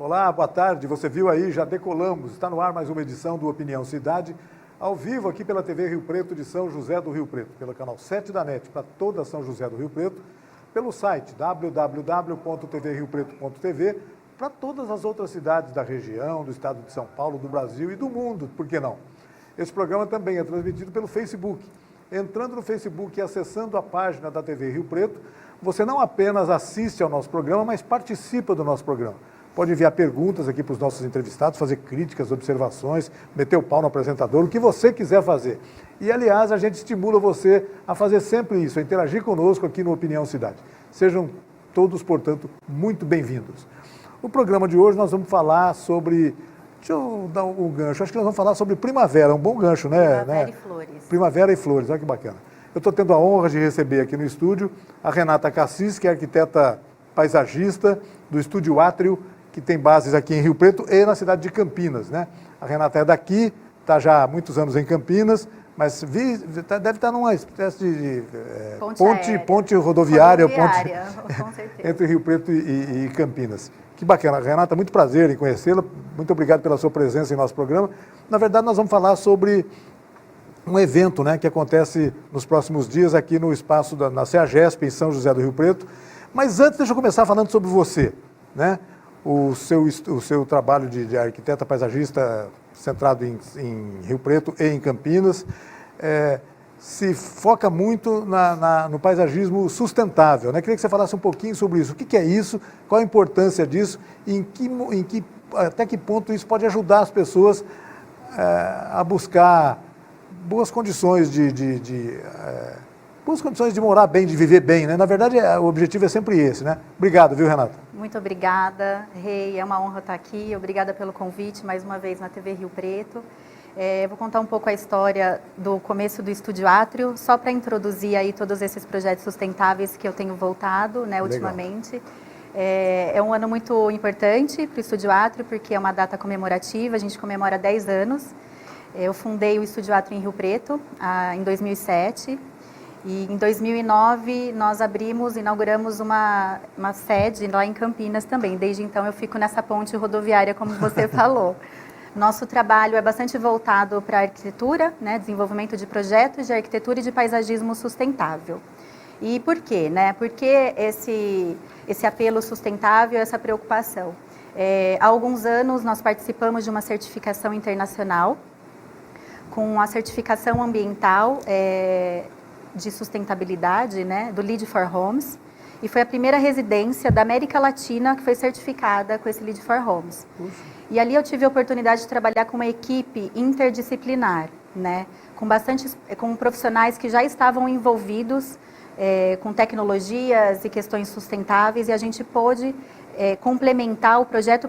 Olá, boa tarde. Você viu aí, já decolamos. Está no ar mais uma edição do Opinião Cidade, ao vivo aqui pela TV Rio Preto de São José do Rio Preto, pelo canal 7 da NET para toda São José do Rio Preto, pelo site www.tvriopreto.tv para todas as outras cidades da região, do estado de São Paulo, do Brasil e do mundo, por que não? Esse programa também é transmitido pelo Facebook. Entrando no Facebook e acessando a página da TV Rio Preto, você não apenas assiste ao nosso programa, mas participa do nosso programa. Pode enviar perguntas aqui para os nossos entrevistados, fazer críticas, observações, meter o pau no apresentador, o que você quiser fazer. E, aliás, a gente estimula você a fazer sempre isso, a interagir conosco aqui no Opinião Cidade. Sejam todos, portanto, muito bem-vindos. No programa de hoje nós vamos falar sobre... Deixa eu dar um gancho. Acho que nós vamos falar sobre primavera, um bom gancho, né? Primavera e flores. Primavera e flores, olha que bacana. Eu estou tendo a honra de receber aqui no estúdio a Renata Cassis, que é arquiteta paisagista do Estúdio Átrio, que tem bases aqui em Rio Preto e na cidade de Campinas, né? A Renata é daqui, está já há muitos anos em Campinas, mas deve estar numa espécie de ponte rodoviária, com certeza. entre Rio Preto e Campinas. Que bacana. Renata, muito prazer em conhecê-la, muito obrigado pela sua presença em nosso programa. Na verdade, nós vamos falar sobre um evento, né, que acontece nos próximos dias aqui no espaço na CEAGESP, em São José do Rio Preto. Mas antes, deixa eu começar falando sobre você, né? O seu trabalho de arquiteta paisagista centrado em Rio Preto e em Campinas se foca muito no paisagismo sustentável, né? Queria que você falasse um pouquinho sobre isso. O que é isso? Qual a importância disso? E até que ponto isso pode ajudar as pessoas a buscar boas condições boas condições de morar bem, de viver bem, né? Na verdade, o objetivo é sempre esse, né? Obrigado, viu, Renata? Muito obrigada, Rei. É uma honra estar aqui. Obrigada pelo convite, mais uma vez, na TV Rio Preto. Vou contar um pouco a história do começo do Estúdio Átrio, só para introduzir aí todos esses projetos sustentáveis que eu tenho voltado, né, ultimamente. É um ano muito importante para o Estúdio Átrio, porque é uma data comemorativa, a gente comemora 10 anos. Eu fundei o Estúdio Átrio em Rio Preto, em 2007. E em 2009 nós inauguramos uma sede lá em Campinas também. Desde então eu fico nessa ponte rodoviária, como você falou. Nosso trabalho é bastante voltado para a arquitetura, né, desenvolvimento de projetos de arquitetura e de paisagismo sustentável. E por quê? Né? Por que esse apelo sustentável, essa preocupação? Há alguns anos nós participamos de uma certificação internacional, com a certificação ambiental de sustentabilidade, né, do Lead for Homes, e foi a primeira residência da América Latina que foi certificada com esse Lead for Homes. Puxa. E ali eu tive a oportunidade de trabalhar com uma equipe interdisciplinar, né, com profissionais que já estavam envolvidos com tecnologias e questões sustentáveis, e a gente pôde complementar o projeto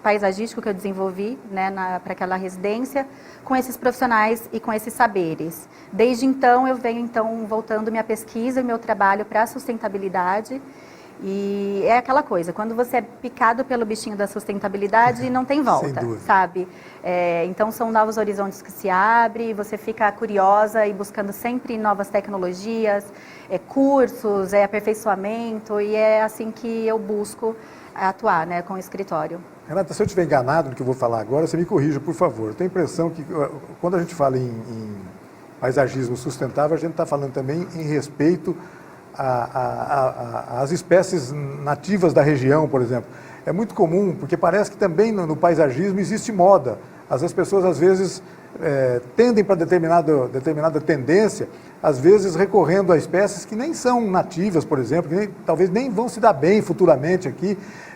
paisagístico que eu desenvolvi, né, para aquela residência, com esses profissionais e com esses saberes. Desde então, eu venho voltando minha pesquisa e meu trabalho para a sustentabilidade. E é aquela coisa, quando você é picado pelo bichinho da sustentabilidade, não tem volta, sabe? Então, são novos horizontes que se abrem, você fica curiosa e buscando sempre novas tecnologias, cursos, aperfeiçoamento, e é assim que eu busco atuar, né, com o escritório. Renata, se eu estiver enganado no que eu vou falar agora, você me corrija, por favor. Eu tenho a impressão que quando a gente fala em paisagismo sustentável, a gente está falando também em respeito às espécies nativas da região, por exemplo. É muito comum, porque parece que também no paisagismo existe moda. As pessoas, às vezes, tendem para determinada tendência, às vezes recorrendo a espécies que nem são nativas, por exemplo, que talvez nem vão se dar bem futuramente aqui.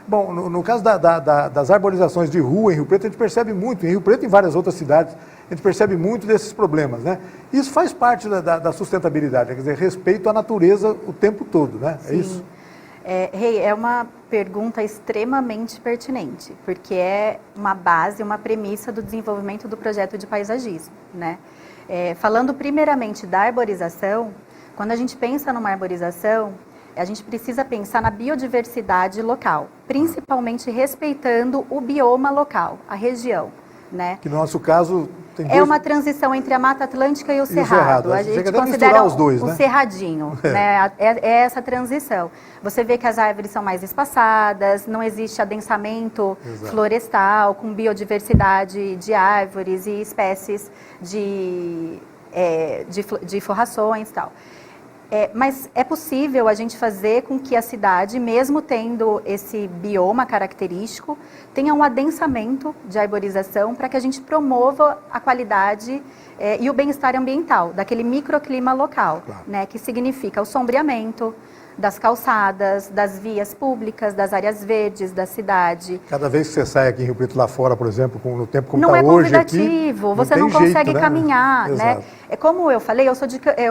Bom, no caso das arborizações de rua em Rio Preto, a gente percebe muito, em Rio Preto e em várias outras cidades, a gente percebe muito desses problemas, né? Isso faz parte da sustentabilidade, quer dizer, respeito à natureza o tempo todo, né? Sim. É isso? Rei, é uma pergunta extremamente pertinente, porque é uma base, uma premissa do desenvolvimento do projeto de paisagismo, né? Falando primeiramente da arborização, quando a gente pensa numa arborização, a gente precisa pensar na biodiversidade local, principalmente respeitando o bioma local, a região, né? Que no nosso caso É uma transição entre a Mata Atlântica e o Cerrado. A gente considera os dois, o Cerradinho, né? É essa transição. Você vê que as árvores são mais espaçadas, não existe adensamento florestal, com biodiversidade de árvores e espécies de forrações e tal. Mas é possível a gente fazer com que a cidade, mesmo tendo esse bioma característico, tenha um adensamento de arborização para que a gente promova a qualidade e o bem-estar ambiental daquele microclima local, né, que significa o sombreamento das calçadas, das vias públicas, das áreas verdes da cidade. Cada vez que você sai aqui em Rio Preto lá fora, por exemplo, no tempo como não está hoje aqui... Não é convidativo, você não não consegue jeito, né? caminhar, Exato. né? É como eu falei,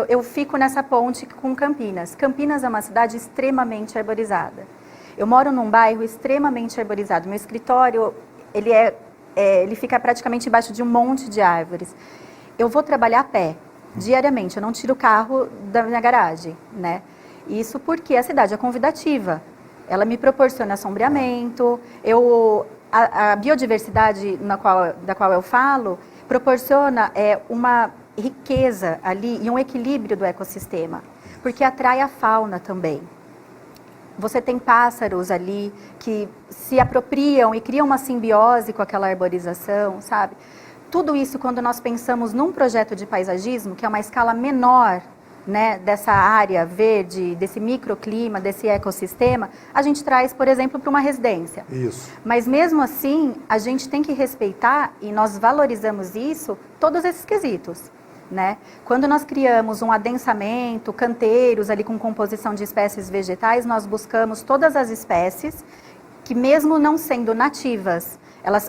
eu fico nessa ponte com Campinas. Campinas é uma cidade extremamente arborizada. Eu moro num bairro extremamente arborizado. Meu escritório, ele fica praticamente embaixo de um monte de árvores. Eu vou trabalhar a pé, diariamente. Eu não tiro o carro da minha garagem, né? Isso porque a cidade é convidativa. Ela me proporciona sombreamento, a biodiversidade da qual eu falo proporciona uma riqueza ali e um equilíbrio do ecossistema, porque atrai a fauna também. Você tem pássaros ali que se apropriam e criam uma simbiose com aquela arborização, sabe? Tudo isso, quando nós pensamos num projeto de paisagismo, que é uma escala menor, né, dessa área verde, desse microclima, desse ecossistema, a gente traz, por exemplo, para uma residência. Isso. Mas mesmo assim, a gente tem que respeitar, e nós valorizamos isso, todos esses quesitos, né? Quando nós criamos um adensamento, canteiros ali com composição de espécies vegetais, nós buscamos todas as espécies que, mesmo não sendo nativas,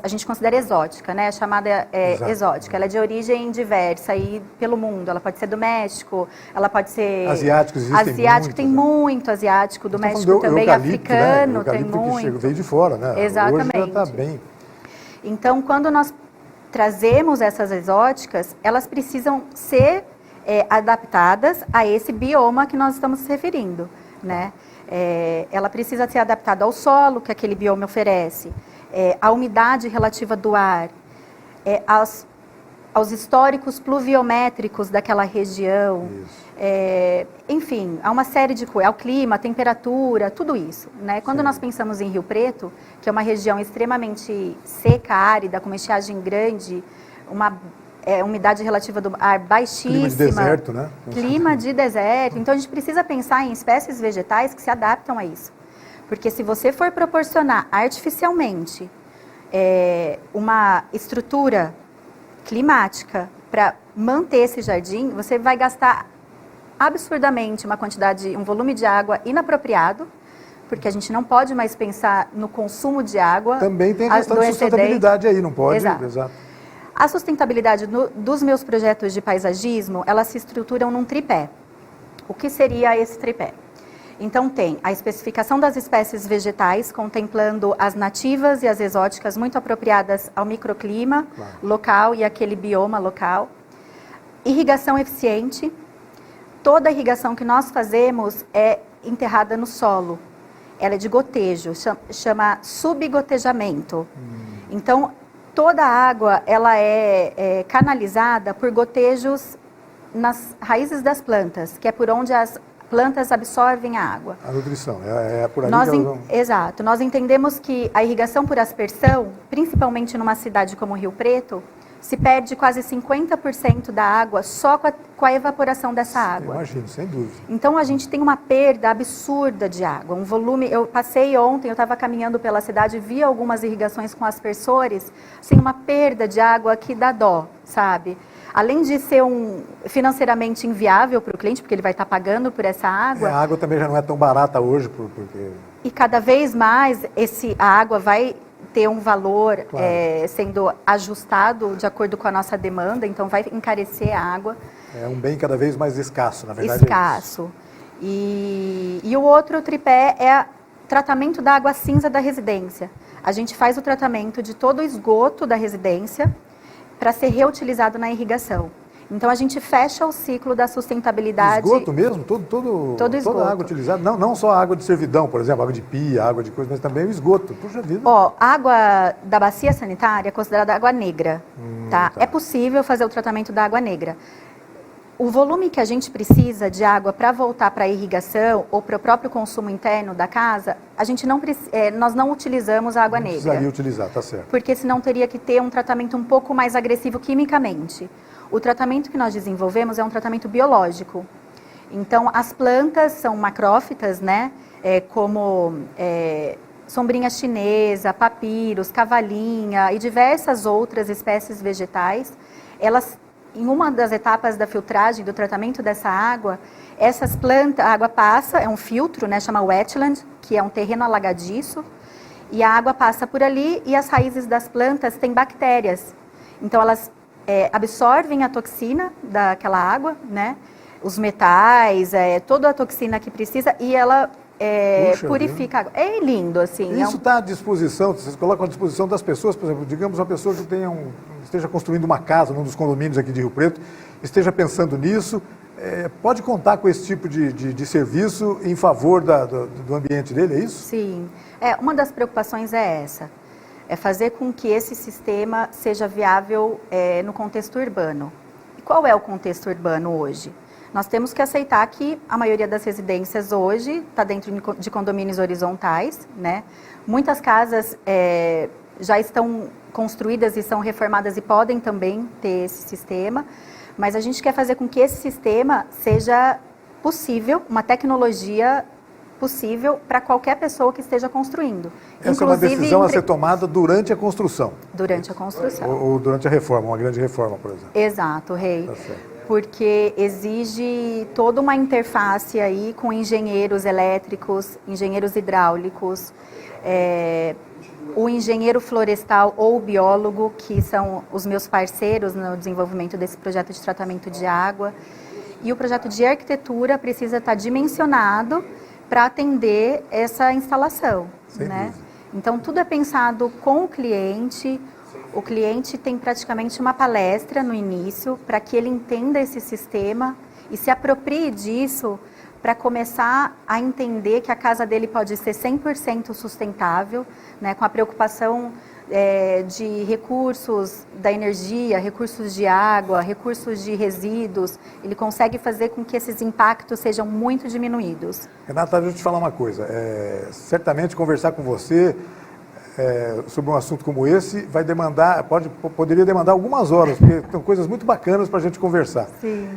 a gente considera exótica, né? A chamada exótica. Ela é de origem diversa aí pelo mundo. Ela pode ser do México, ela pode ser... Asiáticos existem asiático, tem muitos, muito asiático, do México também, africano, né? tem muito. Que veio de fora, né? Exatamente. Hoje já está bem. Então, quando nós trazemos essas exóticas, elas precisam ser adaptadas a esse bioma que nós estamos se referindo, né? Ela precisa ser adaptada ao solo que aquele bioma oferece, a umidade relativa do ar, aos históricos pluviométricos daquela região, enfim, há uma série de coisas, ao clima, à temperatura, tudo isso, né? Quando nós pensamos em Rio Preto, que é uma região extremamente seca, árida, com uma estiagem grande, uma umidade relativa do ar baixíssima. Clima de deserto, né? Clima de deserto. Então, a gente precisa pensar em espécies vegetais que se adaptam a isso. Porque se você for proporcionar artificialmente uma estrutura climática para manter esse jardim, você vai gastar absurdamente um volume de água inapropriado, porque a gente não pode mais pensar no consumo de água. Também tem a questão de sustentabilidade aí, não pode? Exato. A sustentabilidade dos meus projetos de paisagismo, elas se estruturam num tripé. O que seria esse tripé? Então, tem a especificação das espécies vegetais, contemplando as nativas e as exóticas muito apropriadas ao microclima local e aquele bioma local. Irrigação eficiente. Toda a irrigação que nós fazemos é enterrada no solo. Ela é de gotejo, chama subgotejamento. Então, toda a água ela é canalizada por gotejos nas raízes das plantas, que é por onde as plantas absorvem a água. A nutrição, é por aí que elas vão... Exato. Nós entendemos que a irrigação por aspersão, principalmente numa cidade como Rio Preto, se perde quase 50% da água só com a evaporação dessa água. Imagino, sem dúvida. Então, a gente tem uma perda absurda de água, um volume... Eu passei ontem, eu estava caminhando pela cidade, vi algumas irrigações com aspersores, assim, uma perda de água que dá dó, sabe? Além de ser financeiramente inviável para o cliente, porque ele vai estar pagando por essa água. A água também já não é tão barata hoje. Porque... E cada vez mais a água vai ter um valor sendo ajustado de acordo com a nossa demanda, então vai encarecer a água. É um bem cada vez mais escasso, na verdade. Escasso. E o outro tripé é o tratamento da água cinza da residência. A gente faz o tratamento de todo o esgoto da residência para ser reutilizado na irrigação. Então, a gente fecha o ciclo da sustentabilidade. Esgoto mesmo? Todo esgoto. Toda a água utilizada? Não só a água de servidão, por exemplo, água de pia, água de coisa, mas também o esgoto. Puxa vida. Ó, a água da bacia sanitária é considerada água negra, tá? É possível fazer o tratamento da água negra. O volume que a gente precisa de água para voltar para a irrigação ou para o próprio consumo interno da casa, nós não utilizamos a água negra. Precisaria utilizar, tá certo. Porque senão teria que ter um tratamento um pouco mais agressivo quimicamente. O tratamento que nós desenvolvemos é um tratamento biológico. Então, as plantas são macrófitas, né? Como sombrinha chinesa, papiros, cavalinha e diversas outras espécies vegetais. Elas, em uma das etapas da filtragem, do tratamento dessa água, essas plantas, a água passa, é um filtro, né? Chama wetland, que é um terreno alagadiço, e a água passa por ali e as raízes das plantas têm bactérias. Então, elas absorvem a toxina daquela água, né? Os metais, toda a toxina que precisa, e ela purifica a água. É lindo, assim. Isso está à disposição, vocês colocam à disposição das pessoas, por exemplo, digamos uma pessoa que esteja construindo uma casa num dos condomínios aqui de Rio Preto, esteja pensando nisso, pode contar com esse tipo de serviço em favor do ambiente dele, é isso? Sim. Uma das preocupações é essa. É fazer com que esse sistema seja viável no contexto urbano. E qual é o contexto urbano hoje? Nós temos que aceitar que a maioria das residências hoje está dentro de condomínios horizontais, né? Muitas casas já estão construídas e são reformadas e podem também ter esse sistema, mas a gente quer fazer com que esse sistema seja possível, uma tecnologia possível para qualquer pessoa que esteja construindo. Essa é uma decisão a ser tomada durante a construção. Durante a construção. Ou durante a reforma, uma grande reforma, por exemplo. Exato, Rei. Tá certo. Porque exige toda uma interface aí com engenheiros elétricos, engenheiros hidráulicos, o engenheiro florestal ou o biólogo, que são os meus parceiros no desenvolvimento desse projeto de tratamento de água. E o projeto de arquitetura precisa estar dimensionado para atender essa instalação, né? Então, tudo é pensado com o cliente. O cliente tem praticamente uma palestra no início para que ele entenda esse sistema e se aproprie disso para começar a entender que a casa dele pode ser 100% sustentável, né, com a preocupação de recursos da energia, recursos de água, recursos de resíduos. Ele consegue fazer com que esses impactos sejam muito diminuídos. Renata, deixa eu te falar uma coisa. Certamente conversar com você sobre um assunto como esse poderia demandar algumas horas, porque são coisas muito bacanas para a gente conversar. Sim.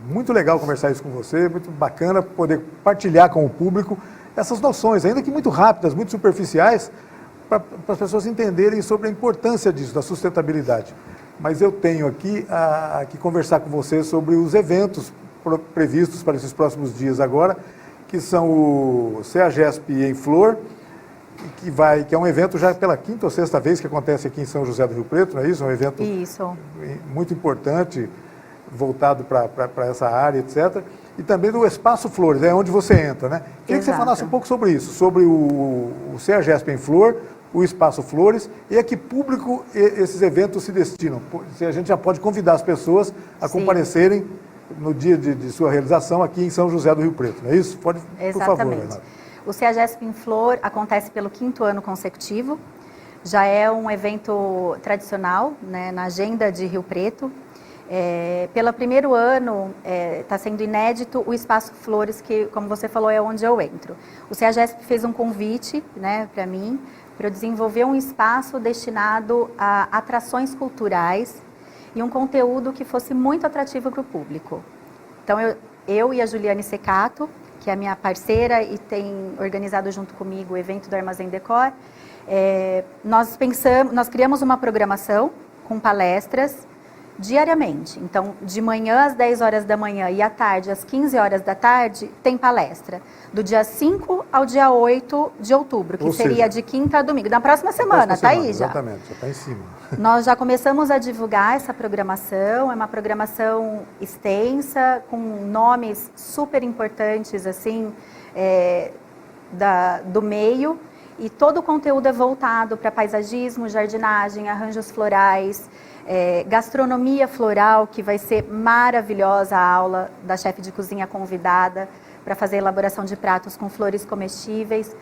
Muito legal conversar isso com você, muito bacana poder partilhar com o público essas noções, ainda que muito rápidas, muito superficiais, para as pessoas entenderem sobre a importância disso, da sustentabilidade. Mas eu tenho aqui que conversar com você sobre os eventos previstos para esses próximos dias agora, que são o CEAGESP em Flor, que é um evento já pela quinta ou sexta vez que acontece aqui em São José do Rio Preto, não é isso? É um evento muito importante, voltado para essa área, etc. E também do Espaço Flores, é onde você entra, né? Queria que você falasse um pouco sobre isso, sobre o CEAGESP em Flor, o Espaço Flores, e a que público esses eventos se destinam. Se a gente já pode convidar as pessoas a comparecerem no dia de sua realização aqui em São José do Rio Preto, não é isso? Pode, por favor, Renata. O CEAGESP em Flor acontece pelo 5º ano consecutivo, já é um evento tradicional, né, na agenda de Rio Preto. Pelo 1º ano, está sendo inédito o Espaço Flores, que, como você falou, é onde eu entro. O CEAGESP fez um convite, né, para mim, para eu desenvolver um espaço destinado a atrações culturais e um conteúdo que fosse muito atrativo para o público. Então, eu e a Juliane Secato, que é a minha parceira e tem organizado junto comigo o evento do Armazém Decor, nós criamos uma programação com palestras diariamente. Então, de manhã às 10 horas da manhã e à tarde às 15 horas da tarde, tem palestra. Do dia 5 ao dia 8 de outubro, que seria de quinta a domingo. Na próxima semana, está aí já. Exatamente, já está em cima. Nós já começamos a divulgar essa programação, é uma programação extensa, com nomes super importantes, assim, do meio. e todo o conteúdo é voltado para paisagismo, jardinagem, arranjos florais, gastronomia floral, que vai ser maravilhosa a aula da chefe de cozinha convidada para fazer a elaboração de pratos com flores comestíveis.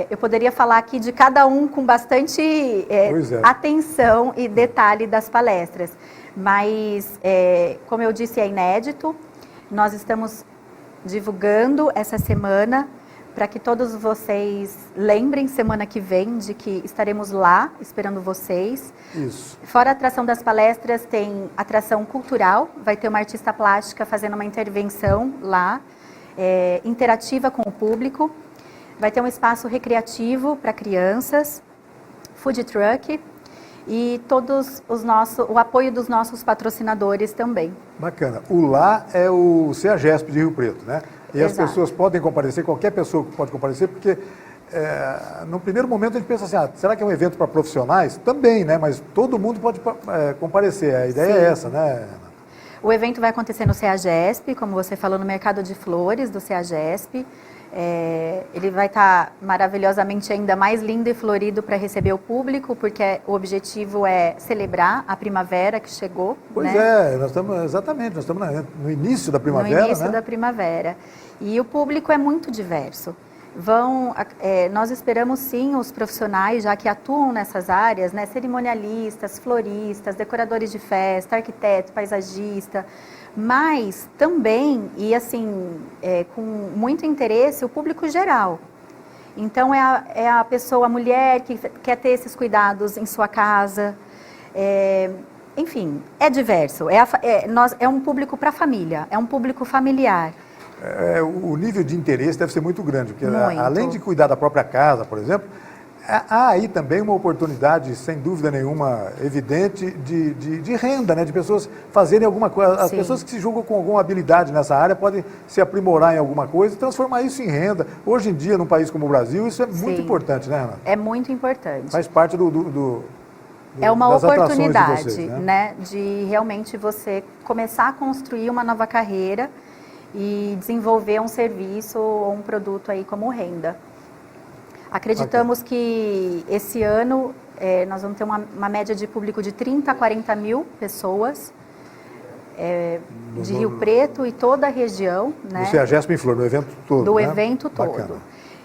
Eu poderia falar aqui de cada um com bastante atenção e detalhe das palestras, mas, como eu disse, é inédito. Nós estamos divulgando essa semana para que todos vocês lembrem semana que vem de que estaremos lá esperando vocês. Isso. Fora a atração das palestras, tem atração cultural, vai ter uma artista plástica fazendo uma intervenção lá, interativa com o público. Vai ter um espaço recreativo para crianças, food truck e o apoio dos nossos patrocinadores também. Bacana. O lá é o CEAGESP de Rio Preto, né? E Exato. As pessoas podem comparecer, qualquer pessoa pode comparecer, porque no primeiro momento a gente pensa assim, será que é um evento para profissionais? Também, né? Mas todo mundo pode comparecer, a ideia é essa, né? O evento vai acontecer no CEAGESP, como você falou, no Mercado de Flores do CEAGESP. Ele vai estar maravilhosamente ainda mais lindo e florido para receber o público, porque o objetivo é celebrar a primavera que chegou. Pois né? nós estamos no início da primavera, No início né? da primavera. E o público é muito diverso. Nós esperamos sim os profissionais, já que atuam nessas áreas, né? Cerimonialistas, floristas, decoradores de festa, arquiteto, paisagista, mas também, e assim, com muito interesse, o público geral. Então, é a pessoa, a mulher que quer ter esses cuidados em sua casa. Enfim, é diverso. É um público para a família, é um público familiar. O nível de interesse deve ser muito grande, porque Muito. além de cuidar da própria casa, por exemplo, há aí também uma oportunidade, sem dúvida nenhuma, evidente, de renda, né? De pessoas fazerem alguma coisa. As Sim. pessoas que se julgam com alguma habilidade nessa área podem se aprimorar em alguma coisa e transformar isso em renda. Hoje em dia, num país como o Brasil, isso é muito Sim. importante, né, Renata? É muito importante. Faz parte É uma das atrações de oportunidade, vocês, né? De realmente você começar a construir uma nova carreira e desenvolver um serviço ou um produto aí como renda. Acreditamos que esse ano nós vamos ter uma média de público de 30 a 40 mil pessoas de Rio Preto e toda a região. Né? Do CEAGESP em Flor, do evento todo. Do né? evento todo. Bacana.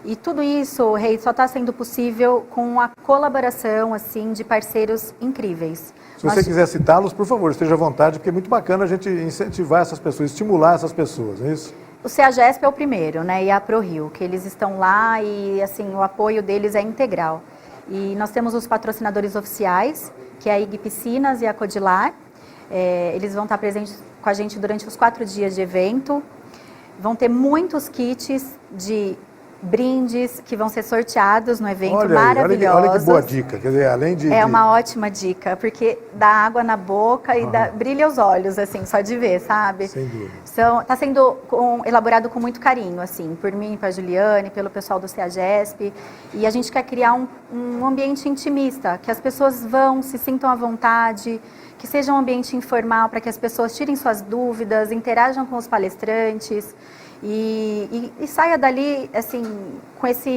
E tudo isso, Rei, só está sendo possível com a colaboração assim, de parceiros incríveis. Se você quiser citá-los, por favor, esteja à vontade, porque é muito bacana a gente incentivar essas pessoas, estimular essas pessoas, não é isso? O CEAGESP é o primeiro, né, e a ProRio, que eles estão lá e assim, o apoio deles é integral. E nós temos os patrocinadores oficiais, que é a IG Piscinas e a Codilar. Eles vão estar presentes com a gente durante os 4 dias de evento. Vão ter muitos kits de brindes que vão ser sorteados no evento, maravilhosos. Olha que boa dica, quer dizer, além de... É uma ótima dica, porque dá água na boca e brilha os olhos, assim, só de ver, sabe? Sem dúvida. Está sendo elaborado com muito carinho, assim, por mim, para a Juliane, pelo pessoal do CEAGESP, e a gente quer criar um ambiente intimista, que as pessoas vão, se sintam à vontade, que seja um ambiente informal, para que as pessoas tirem suas dúvidas, interajam com os palestrantes, e saia dali, assim, com essa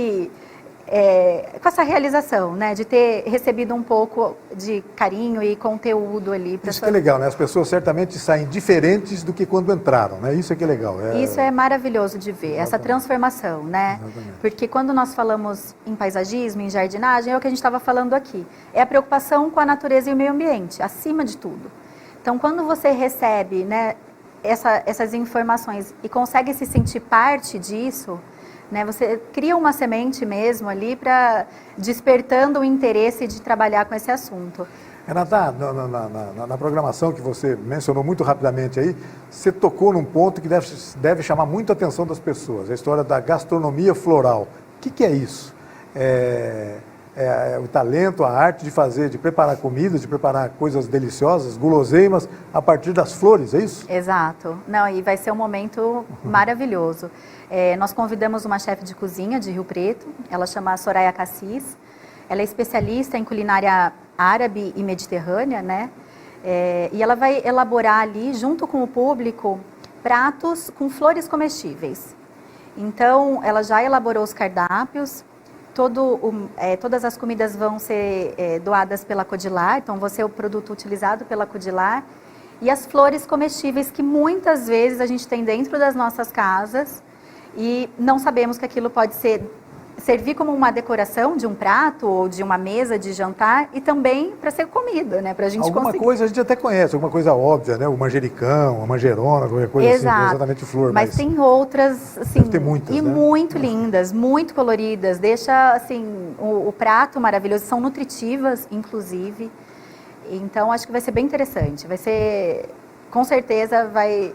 realização, né, de ter recebido um pouco de carinho e conteúdo ali. Isso que é legal, né? As pessoas certamente saem diferentes do que quando entraram, né? Isso é que é legal. Isso é maravilhoso de ver, essa transformação, né? Exatamente. Porque quando nós falamos em paisagismo, em jardinagem, é o que a gente estava falando aqui. É a preocupação com a natureza e o meio ambiente, acima de tudo. Então, quando você recebe, né, essas informações e consegue se sentir parte disso, né, você cria uma semente mesmo ali para despertando o interesse de trabalhar com esse assunto. Renata, na programação que você mencionou muito rapidamente aí, você tocou num ponto que deve chamar muito a atenção das pessoas, a história da gastronomia floral. O que é isso? O talento, a arte de preparar comidas, de preparar coisas deliciosas, guloseimas, a partir das flores, é isso? Exato. Não, e vai ser um momento maravilhoso. Nós convidamos uma chefe de cozinha de Rio Preto, ela chama Soraya Cassis. Ela é especialista em culinária árabe e mediterrânea, né? E ela vai elaborar ali, junto com o público, pratos com flores comestíveis. Então, ela já elaborou os cardápios, todas as comidas vão ser doadas pela Codilar, então vai ser o produto utilizado pela Codilar. E as flores comestíveis que muitas vezes a gente tem dentro das nossas casas e não sabemos que aquilo pode servir como uma decoração de um prato ou de uma mesa de jantar e também para ser comida, né? Para a gente Alguma conseguir. coisa a gente até conhece, alguma coisa óbvia, né? O manjericão, a manjerona, qualquer coisa assim, não é exatamente flor. Mas tem outras, assim, deve ter muitas, e né? muito lindas, muito coloridas, deixa, assim, o prato maravilhoso, são nutritivas, inclusive. Então, acho que vai ser bem interessante. Vai ser, com certeza, vai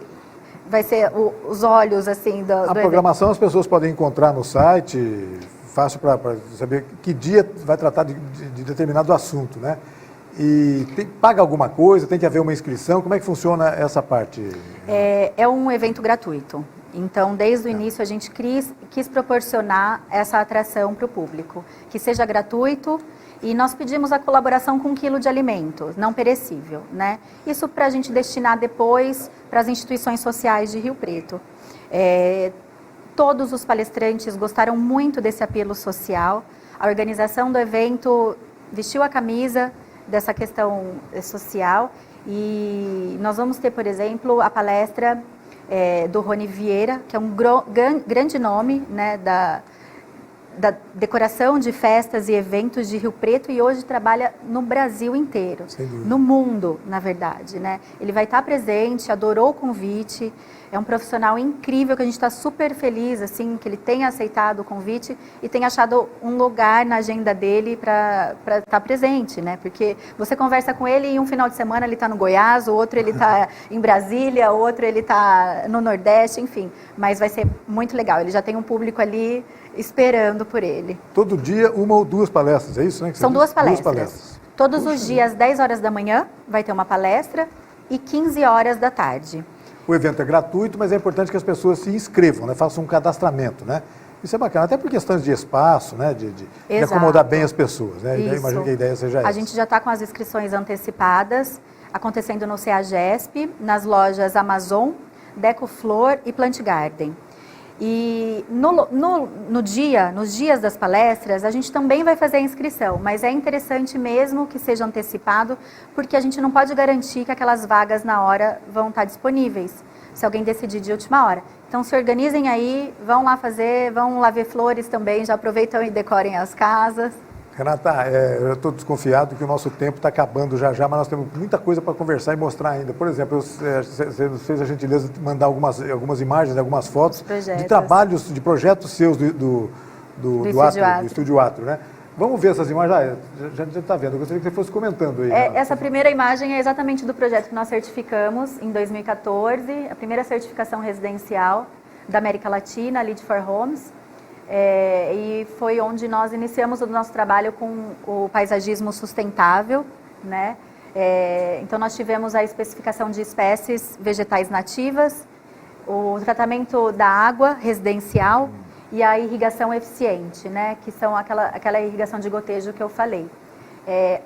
ser os olhos, assim, do A programação as pessoas podem encontrar no site, fácil para saber que dia vai tratar de determinado assunto, né? E paga alguma coisa, tem que haver uma inscrição, como é que funciona essa parte? É um evento gratuito. Então, desde o início, a gente quis proporcionar essa atração para o público, que seja gratuito. E nós pedimos a colaboração com 1 quilo de alimento, não perecível, né? Isso para a gente destinar depois para as instituições sociais de Rio Preto. Todos os palestrantes gostaram muito desse apelo social. A organização do evento vestiu a camisa dessa questão social. E nós vamos ter, por exemplo, a palestra do Rony Vieira, que é um grande nome, né, da decoração de festas e eventos de Rio Preto e hoje trabalha no Brasil inteiro, no mundo, na verdade, né? Ele vai estar presente, adorou o convite, é um profissional incrível que a gente está super feliz, assim, que ele tenha aceitado o convite e tenha achado um lugar na agenda dele para estar presente, né? Porque você conversa com ele e um final de semana ele está no Goiás, o outro ele está em Brasília, o outro ele está no Nordeste, enfim. Mas vai ser muito legal, ele já tem um público ali esperando por ele. Todo dia 1 ou 2 palestras, é isso, né? São 2 palestras. Todos os dias, 10 horas da manhã, vai ter uma palestra e 15 horas da tarde. O evento é gratuito, mas é importante que as pessoas se inscrevam, né? Façam um cadastramento, né? Isso é bacana, até por questões de espaço, né? De acomodar bem as pessoas, né? Eu imagino que a ideia seja essa. A gente já está com as inscrições antecipadas, acontecendo no CEAGESP, nas lojas Amazon, Decoflor e Plant Garden. E nos dias das palestras, a gente também vai fazer a inscrição, mas é interessante mesmo que seja antecipado, porque a gente não pode garantir que aquelas vagas na hora vão estar disponíveis, se alguém decidir de última hora. Então se organizem aí, vão lá ver flores também, já aproveitam e decorem as casas. Renata, eu estou desconfiado que o nosso tempo está acabando já, mas nós temos muita coisa para conversar e mostrar ainda. Por exemplo, você fez a gentileza de mandar algumas imagens, algumas fotos de trabalhos, de projetos seus do Estúdio Atrio, né? Vamos ver essas imagens? Já está vendo, eu gostaria que você fosse comentando aí. Essa primeira imagem é exatamente do projeto que nós certificamos em 2014, a primeira certificação residencial da América Latina, Lead for Homes. E foi onde nós iniciamos o nosso trabalho com o paisagismo sustentável, né? Então nós tivemos a especificação de espécies vegetais nativas, o tratamento da água residencial e a irrigação eficiente, né? Que são aquela irrigação de gotejo que eu falei.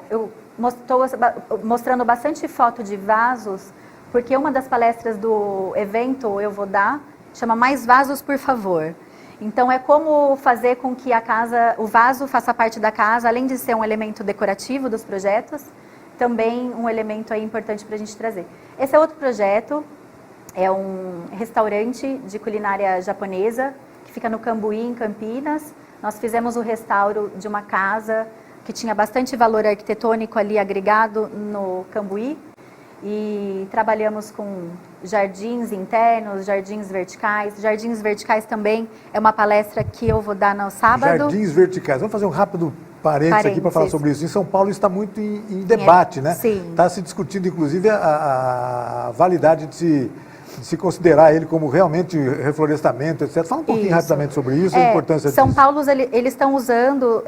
Eu estou mostrando bastante foto de vasos, porque uma das palestras do evento eu vou dar, chama Mais Vasos, por Favor. Então, é como fazer com que o vaso faça parte da casa, além de ser um elemento decorativo dos projetos, também um elemento aí importante para a gente trazer. Esse é outro projeto, é um restaurante de culinária japonesa, que fica no Cambuí, em Campinas. Nós fizemos o restauro de uma casa que tinha bastante valor arquitetônico ali agregado no Cambuí. E trabalhamos com jardins internos, jardins verticais. Jardins verticais também é uma palestra que eu vou dar no sábado. Jardins verticais. Vamos fazer um rápido parênteses aqui para falar sobre isso. Em São Paulo isso está muito em debate, né? Sim. Está se discutindo, inclusive, a validade de se considerar ele como realmente reflorestamento, etc. Fala um pouquinho rapidamente sobre isso, a importância disso. São Paulo, eles estão usando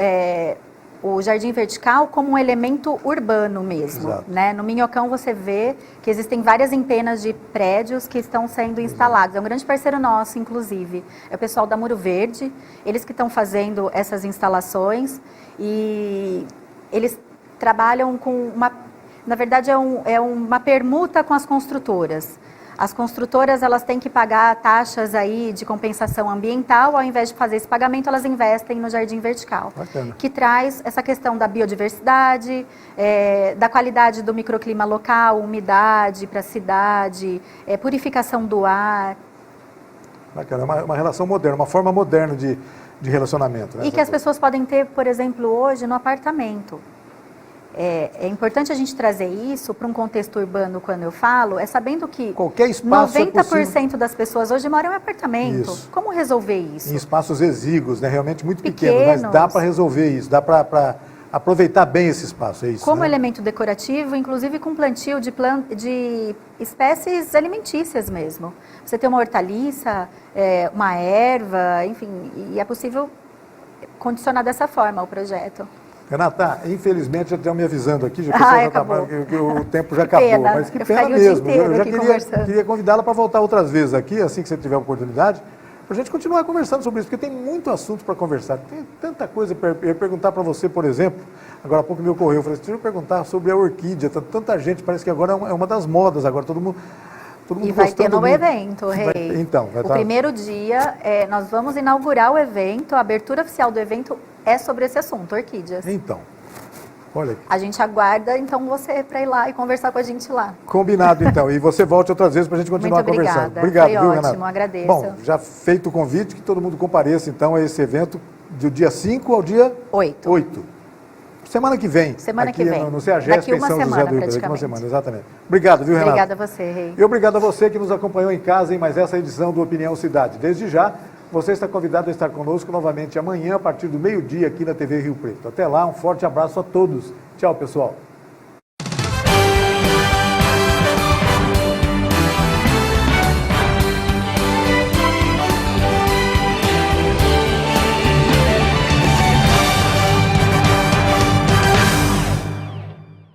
o jardim vertical como um elemento urbano mesmo, né? No Minhocão você vê que existem várias empenas de prédios que estão sendo instalados. É um grande parceiro nosso, inclusive. É o pessoal da Muro Verde, eles que estão fazendo essas instalações e eles trabalham com na verdade é uma permuta com as construtoras. As construtoras, elas têm que pagar taxas aí de compensação ambiental, ao invés de fazer esse pagamento, elas investem no jardim vertical. Bacana. Que traz essa questão da biodiversidade, da qualidade do microclima local, umidade para a cidade, purificação do ar. Bacana, uma relação moderna, uma forma moderna de relacionamento. Né? E que as pessoas podem ter, por exemplo, hoje no apartamento. É importante a gente trazer isso para um contexto urbano, quando eu falo, sabendo que qualquer espaço 90% das pessoas hoje moram em apartamento. Isso. Como resolver isso? Em espaços exíguos, né? Realmente muito pequenos, mas dá para resolver isso, dá para aproveitar bem esse espaço, é isso? Como né? elemento decorativo, inclusive com plantio de espécies alimentícias mesmo. Você tem uma hortaliça, uma erva, enfim, e é possível condicionar dessa forma o projeto. Renata, infelizmente já estão me avisando aqui, que o tempo já Que acabou, pena. mas que Eu pena ficaria o dia mesmo. inteiro Eu já aqui queria convidá-la para voltar outras vezes aqui, assim que você tiver a oportunidade, para a gente continuar conversando sobre isso, porque tem muito assunto para conversar, tem tanta coisa. Eu ia perguntar para você, por exemplo, agora há pouco me ocorreu, eu falei, deixa eu perguntar sobre a orquídea, tanta gente, parece que agora é uma das modas, agora todo mundo E vai ter no muito. evento, Rei. Então, vai o primeiro dia, nós vamos inaugurar o evento, a abertura oficial do evento é sobre esse assunto, orquídeas. Então, olha aqui. A gente aguarda, então, você para ir lá e conversar com a gente lá. Combinado, então. E você volte outras vezes para a gente continuar Muito obrigada. conversando. Obrigado, Foi viu, ótimo, Renata? agradeço. Bom, já feito o convite, que todo mundo compareça, então, a esse evento do dia 5 ao dia 8. Semana que vem. Semana aqui que vem. No CEAGESP, Daqui em uma São José semana, do Rio Preto. praticamente. Uma semana, exatamente. Obrigado, viu, Renata? Obrigada a você, Rei. E obrigado a você que nos acompanhou em casa em mais essa edição do Opinião Cidade. Desde já, você está convidado a estar conosco novamente amanhã, a partir do meio-dia, aqui na TV Rio Preto. Até lá, um forte abraço a todos. Tchau, pessoal.